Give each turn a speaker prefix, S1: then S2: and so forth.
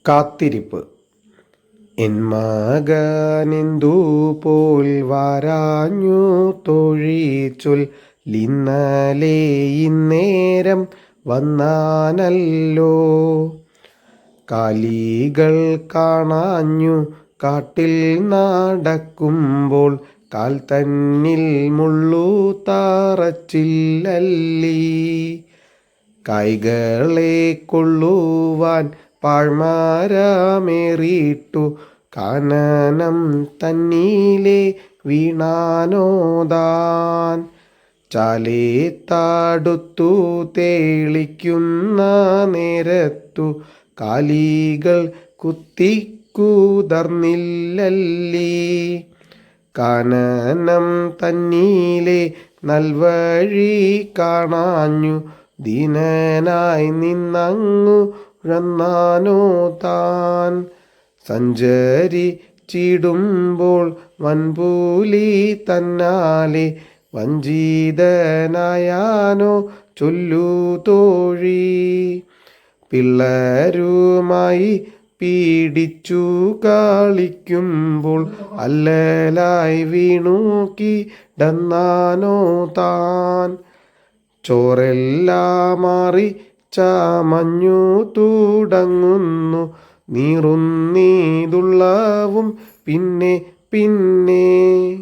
S1: കാത്തിരിപ്പ്. എൻ മകനെന്തു പോൽ വരാഞ്ഞു തൊഴിച്ചൊൽ ഇന്നലെ ഇന്നേരം വന്നാനല്ലോ. കാലികൾ കാണാഞ്ഞു കാട്ടിൽ നടക്കുമ്പോൾ കാൽ തന്നിൽ മുള്ളു തറച്ചില്ലല്ലീ. കായ്കളെ കൊള്ളുവാൻ പാഴ്മരമേറിട്ടു കാനനം തന്നീലെ വീണാനോതാൻ. ചാലേ തടുത്തു തേളിക്കുന്ന നേരത്തു കാലികൾ കുത്തിക്കുതർന്നില്ലല്ലീ. കാനനം തന്നീലെ നൽവഴി കാണാഞ്ഞു ദീനനായി നിന്നങ്ങു ഴന്നാനോ താൻ. സഞ്ചരിച്ചിടുമ്പോൾ വൻപൂലി തന്നാലെ വഞ്ചിതനായാനോ ചൊല്ലു തോഴി. പിള്ളരുമായി പീഡിച്ചു കളിക്കുമ്പോൾ അല്ലലായി വീണു കിടന്നാനോ താൻ. ചോരെല്ലാം മാറി ചമഞ്ഞു തുടങ്ങുന്നു നീറുന്നീതുള്ളവും പിന്നെ പിന്നെ.